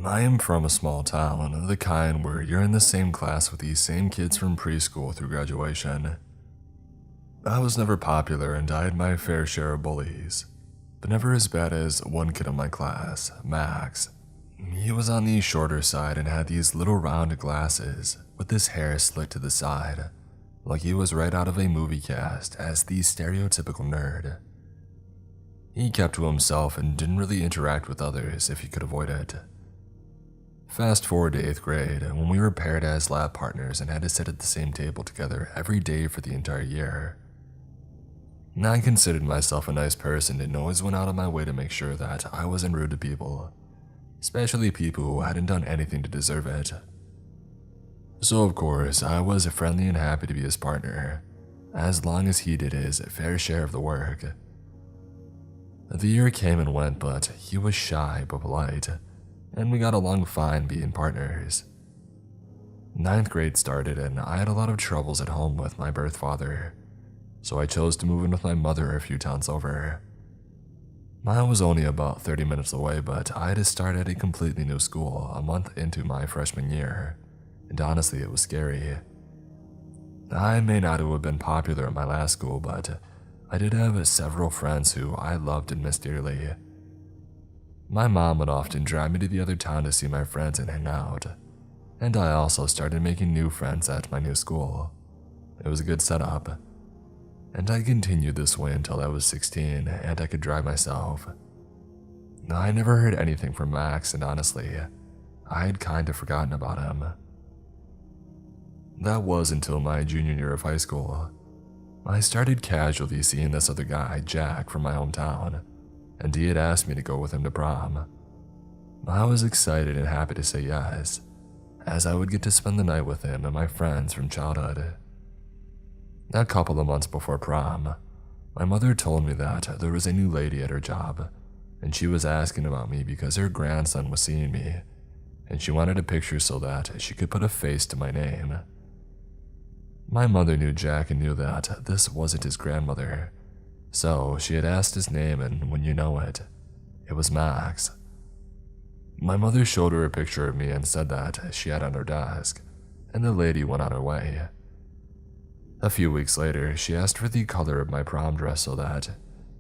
I am from a small town, the kind where you're in the same class with these same kids from preschool through graduation. I was never popular and I had my fair share of bullies, but never as bad as one kid in my class, Max. He was on the shorter side and had these little round glasses with his hair slicked to the side, like he was right out of a movie cast as the stereotypical nerd. He kept to himself and didn't really interact with others if he could avoid it. Fast forward to 8th grade, when we were paired as lab partners and had to sit at the same table together every day for the entire year. I considered myself a nice person and always went out of my way to make sure that I wasn't rude to people, especially people who hadn't done anything to deserve it. So of course, I was friendly and happy to be his partner, as long as he did his fair share of the work. The year came and went, but he was shy but polite, and we got along fine being partners. 9th grade started and I had a lot of troubles at home with my birth father, so I chose to move in with my mother a few towns over. Mine was only about 30 minutes away, but I had to start at a completely new school a month into my freshman year, and honestly it was scary. I may not have been popular at my last school, but I did have several friends who I loved and missed dearly. My mom would often drive me to the other town to see my friends and hang out, and I also started making new friends at my new school. It was a good setup, and I continued this way until I was 16 and I could drive myself. I never heard anything from Max, and honestly, I had kind of forgotten about him. That was until my junior year of high school. I started casually seeing this other guy, Jack, from my hometown, and he had asked me to go with him to prom. I was excited and happy to say yes, as I would get to spend the night with him and my friends from childhood. A couple of months before prom, my mother told me that there was a new lady at her job, and she was asking about me because her grandson was seeing me, and she wanted a picture so that she could put a face to my name. My mother knew Jack and knew that this wasn't his grandmother, so she had asked his name, and when you know it, it was Max. My mother showed her a picture of me and said that she had on her desk, and the lady went on her way. A few weeks later, she asked for the color of my prom dress so that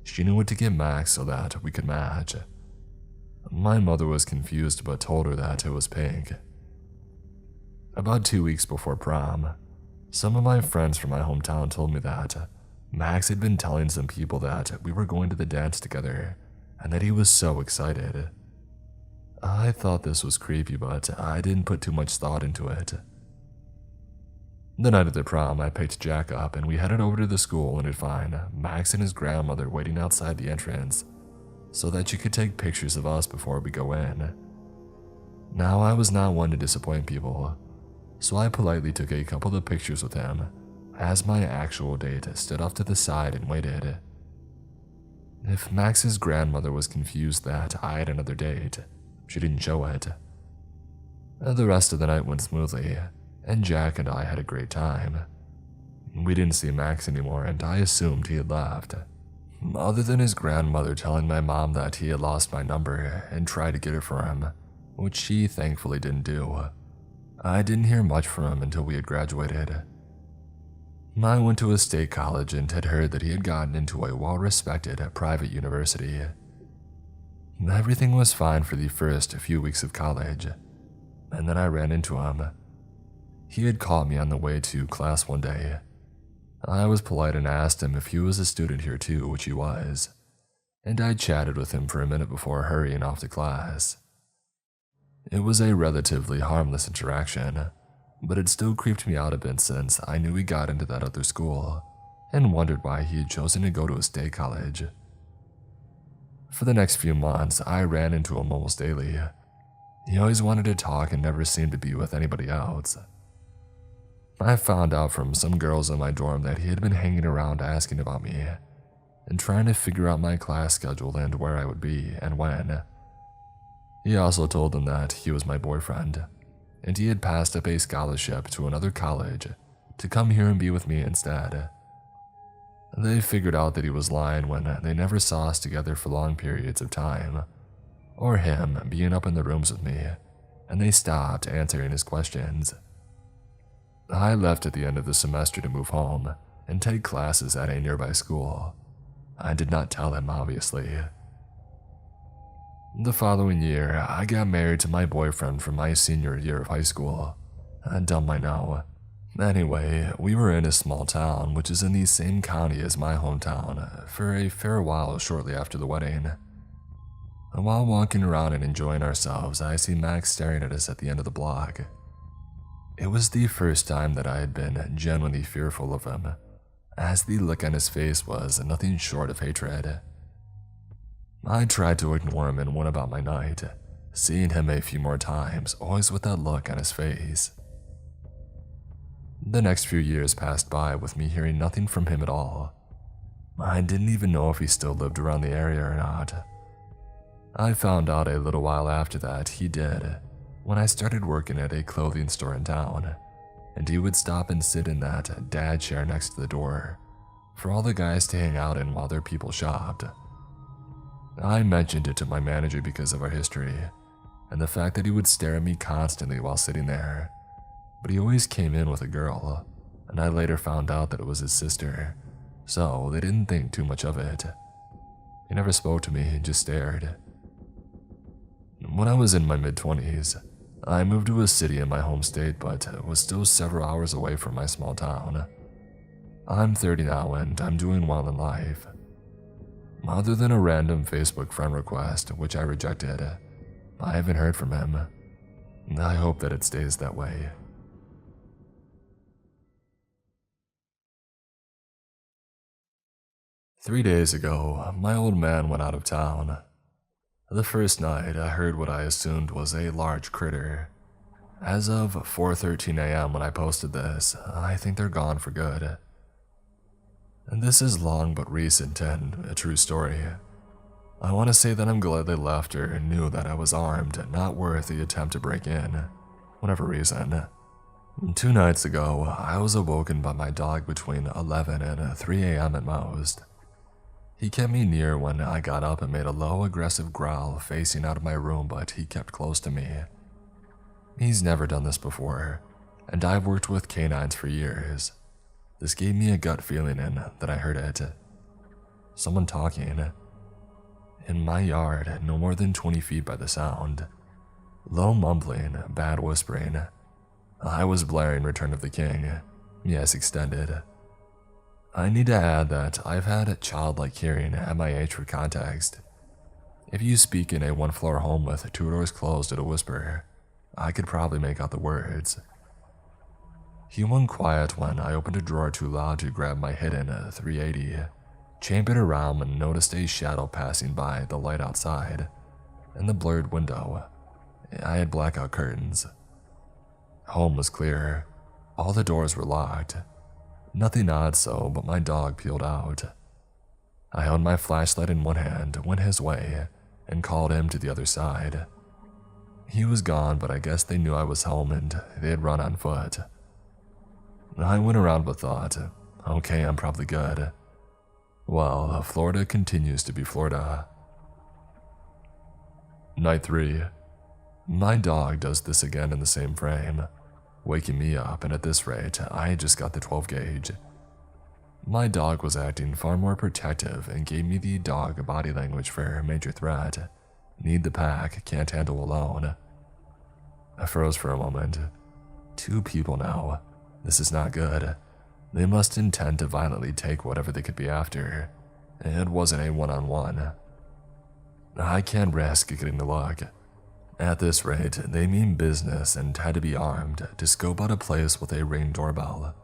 she knew what to get Max so that we could match. My mother was confused but told her that it was pink. About 2 weeks before prom, some of my friends from my hometown told me that Max had been telling some people that we were going to the dance together and that he was so excited. I thought this was creepy, but I didn't put too much thought into it. The night of the prom, I picked Jack up and we headed over to the school and would find Max and his grandmother waiting outside the entrance so that she could take pictures of us before we go in. Now, I was not one to disappoint people, so I politely took a couple of pictures with him as my actual date stood off to the side and waited. If Max's grandmother was confused that I had another date, she didn't show it. The rest of the night went smoothly, and Jack and I had a great time. We didn't see Max anymore, and I assumed he had left. Other than his grandmother telling my mom that he had lost my number and tried to get it for him, which she thankfully didn't do, I didn't hear much from him until we had graduated. I went to a state college and had heard that he had gotten into a well-respected private university. Everything was fine for the first few weeks of college, and then I ran into him. He had caught me on the way to class one day. I was polite and asked him if he was a student here too, which he was, and I chatted with him for a minute before hurrying off to class. It was a relatively harmless interaction, but it still creeped me out a bit since I knew he got into that other school and wondered why he had chosen to go to a state college. For the next few months, I ran into him almost daily. He always wanted to talk and never seemed to be with anybody else. I found out from some girls in my dorm that he had been hanging around asking about me and trying to figure out my class schedule and where I would be and when. He also told them that he was my boyfriend, and he had passed up a scholarship to another college to come here and be with me instead. They figured out that he was lying when they never saw us together for long periods of time, or him being up in the rooms with me, and they stopped answering his questions. I left at the end of the semester to move home and take classes at a nearby school. I did not tell him, obviously. The following year, I got married to my boyfriend from my senior year of high school. Dumb, I know. Anyway, we were in a small town which is in the same county as my hometown for a fair while shortly after the wedding. While walking around and enjoying ourselves, I see Max staring at us at the end of the block. It was the first time that I had been genuinely fearful of him, as the look on his face was nothing short of hatred. I tried to ignore him and went about my night, seeing him a few more times, always with that look on his face. The next few years passed by with me hearing nothing from him at all. I didn't even know if he still lived around the area or not. I found out a little while after that he did, when I started working at a clothing store in town, and he would stop and sit in that dad chair next to the door for all the guys to hang out in while their people shopped. I mentioned it to my manager because of our history, and the fact that he would stare at me constantly while sitting there, but he always came in with a girl, and I later found out that it was his sister, so they didn't think too much of it. He never spoke to me, just stared. When I was in my mid-20s, I moved to a city in my home state but was still several hours away from my small town. I'm 30 now and I'm doing well in life. Other than a random Facebook friend request, which I rejected, I haven't heard from him. I hope that it stays that way. "3 days ago, my old man went out of town. The first night, I heard what I assumed was a large critter. As of 4:13 a.m. when I posted this, I think they're gone for good. And this is long but recent and a true story. I want to say that I'm glad they left or knew that I was armed and not worth the attempt to break in, whatever reason. 2 nights ago, I was awoken by my dog between 11 and 3 a.m. at most. He kept me near when I got up and made a low, aggressive growl facing out of my room, but he kept close to me. He's never done this before, and I've worked with canines for years. This gave me a gut feeling in that I heard it. Someone talking. In my yard, no more than 20 feet by the sound. Low mumbling, bad whispering. I was blaring Return of the King. Yes, extended. I need to add that I've had childlike hearing at my age for context. If you speak in a one-floor home with 2 doors closed at a whisper, I could probably make out the words. He went quiet when I opened a drawer too loud to grab my hidden 380, chambered around and noticed a shadow passing by the light outside, and the blurred window. I had blackout curtains. Home was clear. All the doors were locked. Nothing odd so, but my dog peeled out. I held my flashlight in one hand, went his way, and called him to the other side. He was gone, but I guess they knew I was home and they had run on foot. I went around with thought, okay, I'm probably good. Well, Florida continues to be Florida. Night 3. My dog does this again in the same frame, waking me up, and at this rate, I had just got the 12 gauge. My dog was acting far more protective and gave me the dog body language for major threat. Need the pack, can't handle alone. I froze for a moment. 2 people now. This is not good. They must intend to violently take whatever they could be after. It wasn't a one-on-one. I can't risk getting the look. At this rate, they mean business and had to be armed to scope out a place with a Ring doorbell.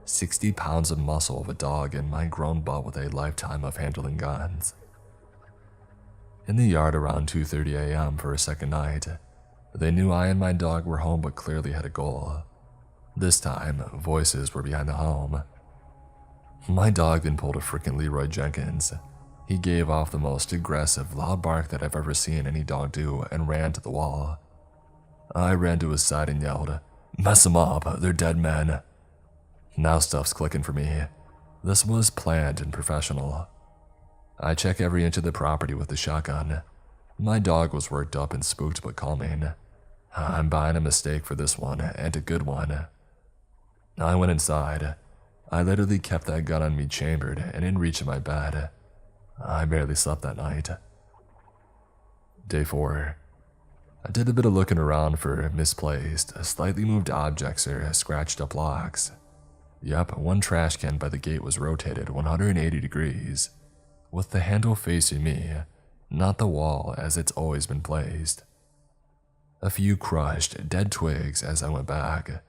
60 pounds of muscle of a dog and my grown butt with a lifetime of handling guns. In the yard around 2:30 a.m. for a second night, they knew I and my dog were home but clearly had a goal. This time, voices were behind the home. My dog then pulled a frickin' Leroy Jenkins. He gave off the most aggressive, loud bark that I've ever seen any dog do and ran to the wall. I ran to his side and yelled, "Mess them up, they're dead men." Now stuff's clicking for me. This was planned and professional. I check every inch of the property with the shotgun. My dog was worked up and spooked but calming. I'm buying a mistake for this one, and a good one. I went inside. I literally kept that gun on me chambered and in reach of my bed. I barely slept that night. Day 4. I did a bit of looking around for misplaced, slightly moved objects or scratched up locks. Yep, one trash can by the gate was rotated 180 degrees, with the handle facing me, not the wall as it's always been placed. A few crushed, dead twigs as I went back.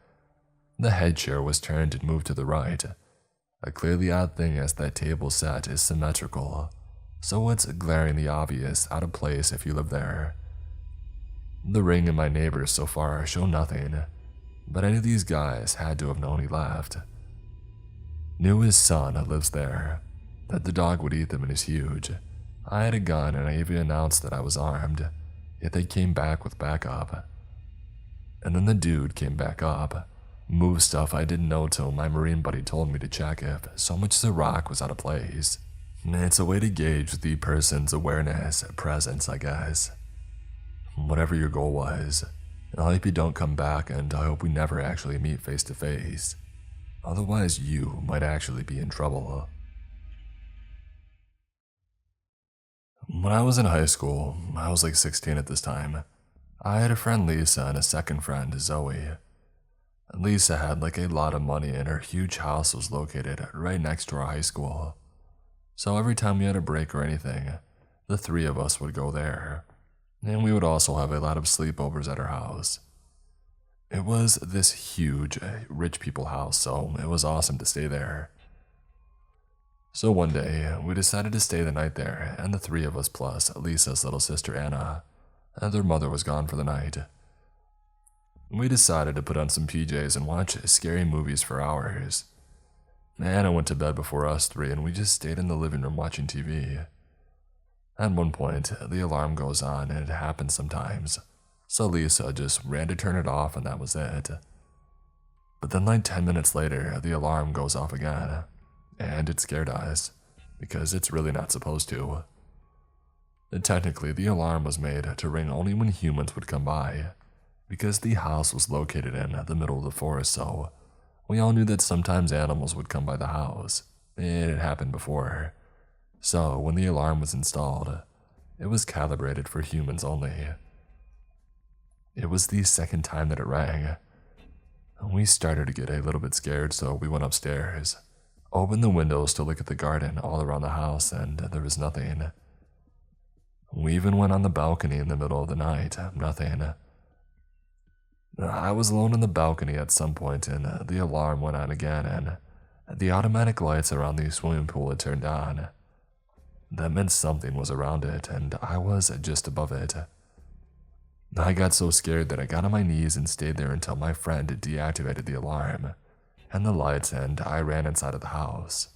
The head chair was turned and moved to the right. A clearly odd thing as that table set is symmetrical, so it's glaringly obvious out of place if you live there. The ring and my neighbors so far show nothing, but any of these guys had to have known he left. Knew his son lives there, that the dog would eat them and is huge. I had a gun and I even announced that I was armed, yet they came back with backup. And then the dude came back up, moved stuff I didn't know till my Marine buddy told me to check if so much as a rock was out of place. It's a way to gauge the person's awareness, presence, I guess. Whatever your goal was, I hope you don't come back and I hope we never actually meet face to face. Otherwise you might actually be in trouble. When I was in high school, I was like 16 at this time. I had a friend Lisa and a second friend Zoe. Lisa had like a lot of money and her huge house was located right next to our high school. So every time we had a break or anything, the three of us would go there. And we would also have a lot of sleepovers at her house. It was this huge, rich people house, so it was awesome to stay there. So one day, we decided to stay the night there, and the three of us plus Lisa's little sister Anna, and their mother was gone for the night. We decided to put on some PJs and watch scary movies for hours. Anna went to bed before us three, and we just stayed in the living room watching TV. At one point, the alarm goes on, and it happens sometimes, so Lisa just ran to turn it off and that was it. But then like 10 minutes later, the alarm goes off again, and it scared us, because it's really not supposed to. Technically, the alarm was made to ring only when humans would come by, because the house was located in the middle of the forest, so we all knew that sometimes animals would come by the house. It had happened before. So when the alarm was installed, it was calibrated for humans only. It was the second time that it rang. We started to get a little bit scared, so we went upstairs, opened the windows to look at the garden all around the house, and there was nothing. We even went on the balcony in the middle of the night, nothing. I was alone on the balcony at some point, and the alarm went on again, and the automatic lights around the swimming pool had turned on. That meant something was around it, and I was just above it. I got so scared that I got on my knees and stayed there until my friend deactivated the alarm and the lights, and I ran inside of the house.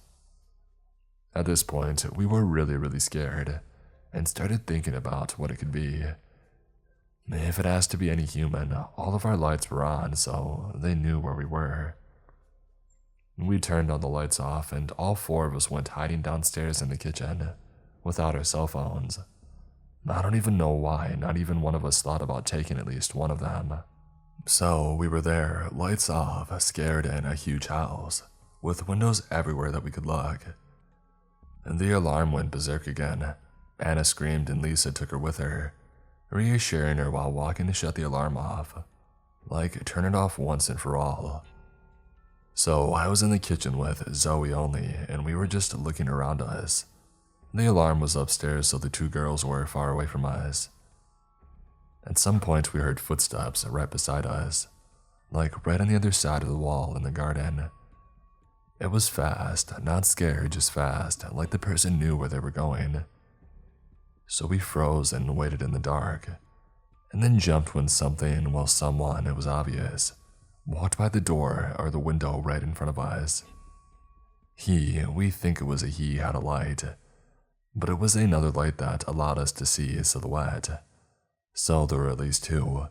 At this point, we were really scared and started thinking about what it could be. If it has to be any human, all of our lights were on, so they knew where we were. We turned all the lights off, and all four of us went hiding downstairs in the kitchen, without our cell phones. I don't even know why, not even one of us thought about taking at least one of them. So we were there, lights off, scared in a huge house, with windows everywhere that we could look. And the alarm went berserk again. Anna screamed and Lisa took her with her, reassuring her while walking to shut the alarm off. Like, turn it off once and for all. So I was in the kitchen with Zoe only, and we were just looking around us. The alarm was upstairs, so the two girls were far away from us. At some point, we heard footsteps right beside us, like right on the other side of the wall in the garden. It was fast, not scared, just fast, like the person knew where they were going. So we froze and waited in the dark, and then jumped when something, well, someone, it was obvious, walked by the door or the window right in front of us. We think it was a he, had a light, but it was another light that allowed us to see a silhouette. So there were at least two,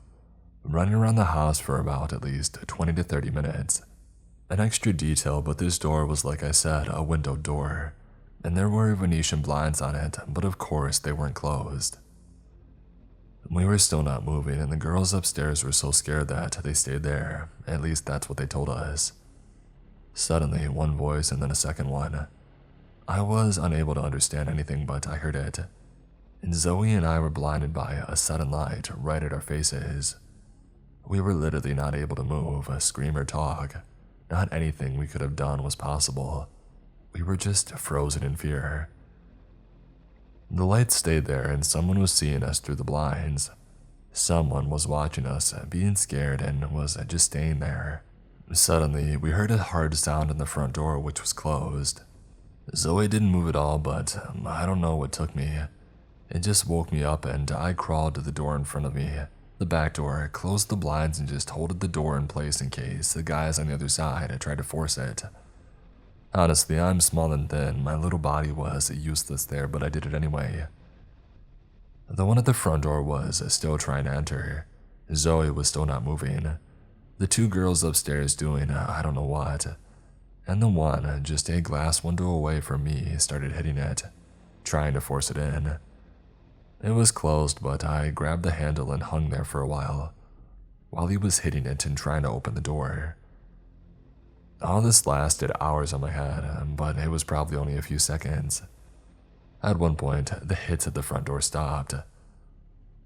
running around the house for about at least 20 to 30 minutes. An extra detail, but this door was, like I said, a window door, and there were Venetian blinds on it, but of course they weren't closed. We were still not moving, and the girls upstairs were so scared that they stayed there. At least that's what they told us. Suddenly, one voice and then a second one. I was unable to understand anything, but I heard it. And Zoe and I were blinded by a sudden light right at our faces. We were literally not able to move, scream, or talk. Not anything we could have done was possible. We were just frozen in fear. The light stayed there, and someone was seeing us through the blinds. Someone was watching us, being scared, and was just staying there. Suddenly, we heard a hard sound in the front door, which was closed. Zoe didn't move at all, but I don't know what took me. It just woke me up, and I crawled to the door in front of me. The back door, closed the blinds, and just holded the door in place in case the guys on the other side tried to force it. Honestly, I'm small and thin. My little body was useless there, but I did it anyway. The one at the front door was still trying to enter. Zoe was still not moving. The two girls upstairs doing I don't know what. And the one, just a glass window away from me, started hitting it, trying to force it in. It was closed, but I grabbed the handle and hung there for a while he was hitting it and trying to open the door. All this lasted hours on my head, but it was probably only a few seconds. At one point, the hits at the front door stopped.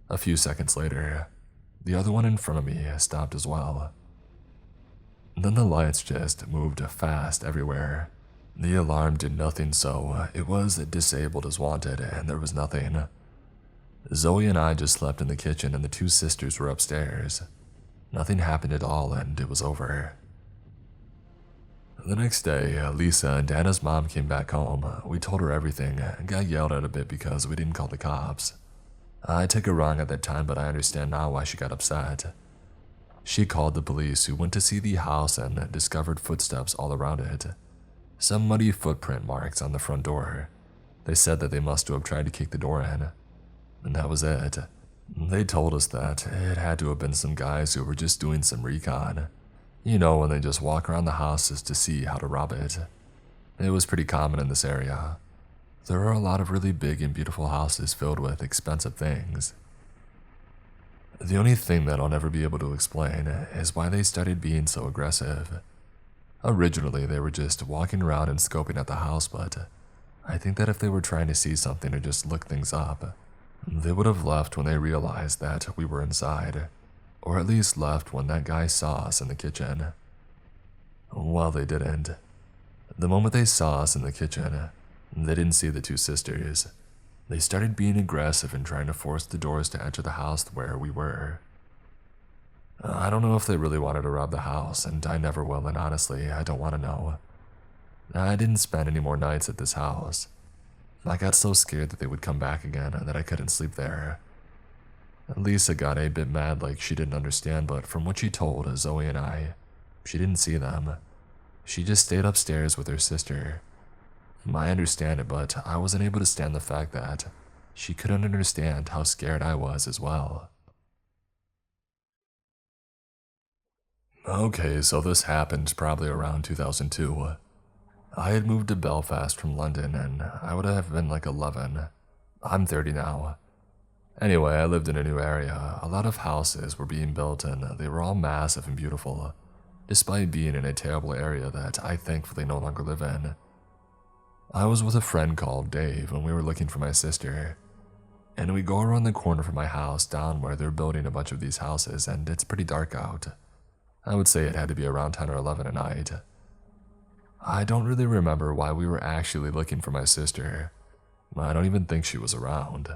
A few seconds later, the other one in front of me stopped as well. Then the lights just moved fast everywhere. The alarm did nothing, so it was disabled as wanted, and there was nothing. Zoe and I just slept in the kitchen, and the two sisters were upstairs. Nothing happened at all, and it was over. The next day, Lisa and Dana's mom came back home. We told her everything and got yelled at a bit because we didn't call the cops. I took it wrong at that time, but I understand now why she got upset. She called the police, who went to see the house and discovered footsteps all around it. Some muddy footprint marks on the front door. They said that they must have tried to kick the door in. And that was it. They told us that it had to have been some guys who were just doing some recon. You know, when they just walk around the houses to see how to rob it. It was pretty common in this area. There are a lot of really big and beautiful houses filled with expensive things. The only thing that I'll never be able to explain is why they started being so aggressive. Originally, they were just walking around and scoping at the house, but I think that if they were trying to see something or just look things up, they would have left when they realized that we were inside. Or at least left when that guy saw us in the kitchen. Well, they didn't. The moment they saw us in the kitchen, they didn't see the two sisters. They started being aggressive and trying to force the doors to enter the house where we were. I don't know if they really wanted to rob the house, and I never will, and honestly, I don't want to know. I didn't spend any more nights at this house. I got so scared that they would come back again that I couldn't sleep there. Lisa got a bit mad, like she didn't understand, but from what she told Zoe and I, she didn't see them. She just stayed upstairs with her sister. I understand it, but I wasn't able to stand the fact that she couldn't understand how scared I was as well. Okay, so this happened probably around 2002. I had moved to Belfast from London, and I would have been like 11. I'm 30 now. Anyway, I lived in a new area. A lot of houses were being built, and they were all massive and beautiful, despite being in a terrible area that I thankfully no longer live in. I was with a friend called Dave when we were looking for my sister, and we go around the corner from my house down where they're building a bunch of these houses, and it's pretty dark out. I would say it had to be around 10 or 11 at night. I don't really remember why we were actually looking for my sister. I don't even think she was around.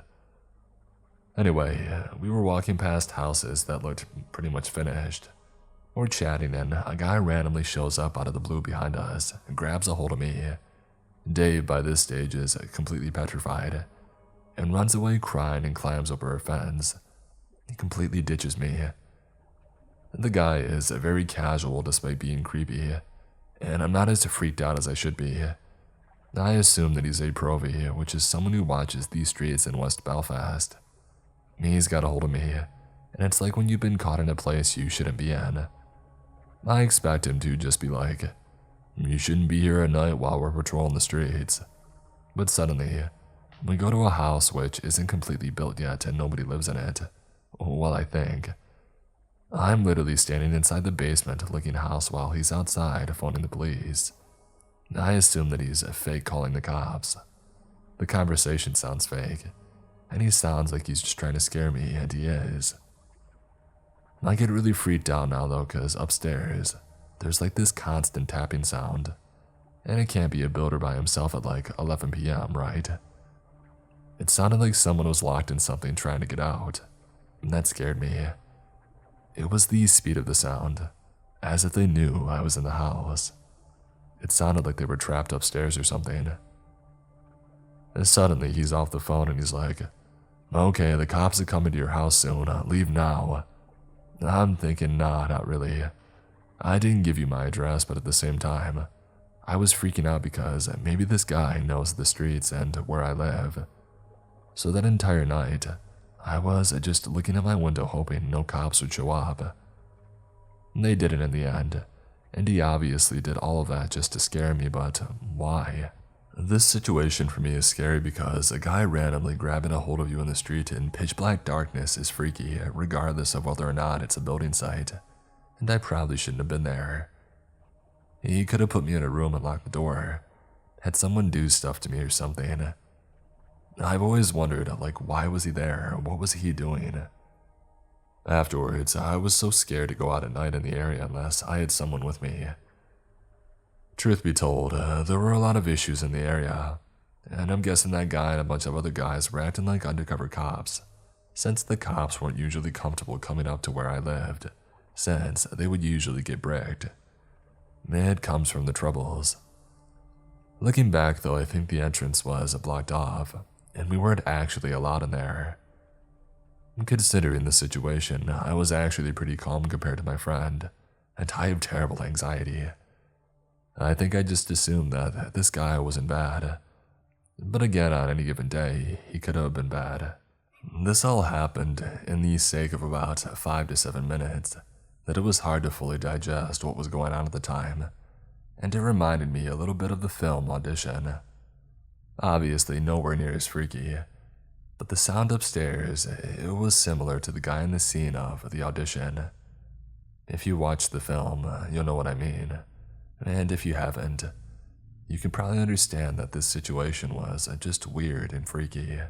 Anyway, we were walking past houses that looked pretty much finished. We're chatting, and a guy randomly shows up out of the blue behind us and grabs a hold of me. Dave, by this stage, is completely petrified and runs away crying and climbs over a fence. He completely ditches me. The guy is very casual despite being creepy, and I'm not as freaked out as I should be. I assume that he's a provie, which is someone who watches these streets in West Belfast. He's got a hold of me, and it's like when you've been caught in a place you shouldn't be in. I expect him to just be like, "You shouldn't be here at night while we're patrolling the streets." But suddenly, we go to a house which isn't completely built yet and nobody lives in it. Well, I think. I'm literally standing inside the basement looking house while he's outside phoning the police. I assume that he's fake calling the cops. The conversation sounds fake, and he sounds like he's just trying to scare me, and he is. I get really freaked out now though, because upstairs, there's like this constant tapping sound, and it can't be a builder by himself at like 11 p.m., right? It sounded like someone was locked in something trying to get out, and that scared me. It was the speed of the sound, as if they knew I was in the house. It sounded like they were trapped upstairs or something. And suddenly he's off the phone and he's like, "Okay, the cops are coming to your house soon, leave now." I'm thinking, nah, not really. I didn't give you my address, but at the same time, I was freaking out because maybe this guy knows the streets and where I live. So that entire night, I was just looking at my window hoping no cops would show up. They didn't in the end, and he obviously did all of that just to scare me, but why? This situation for me is scary because a guy randomly grabbing a hold of you in the street in pitch black darkness is freaky, regardless of whether or not it's a building site, and I probably shouldn't have been there. He could have put me in a room and locked the door, had someone do stuff to me or something. I've always wondered, like, why was he there? What was he doing? Afterwards, I was so scared to go out at night in the area unless I had someone with me. Truth be told, there were a lot of issues in the area, and I'm guessing that guy and a bunch of other guys were acting like undercover cops, since the cops weren't usually comfortable coming up to where I lived, since they would usually get bricked. It comes from the troubles. Looking back though, I think the entrance was blocked off, and we weren't actually allowed in there. Considering the situation, I was actually pretty calm compared to my friend, and I have terrible anxiety. I think I just assumed that this guy wasn't bad. But again, on any given day, he could have been bad. This all happened in the sake of about 5 to 7 minutes, that it was hard to fully digest what was going on at the time, and it reminded me a little bit of the film Audition. Obviously nowhere near as freaky, but the sound upstairs, it was similar to the guy in the scene of the audition. If you watch the film, you'll know what I mean. And if you haven't, you can probably understand that this situation was just weird and freaky.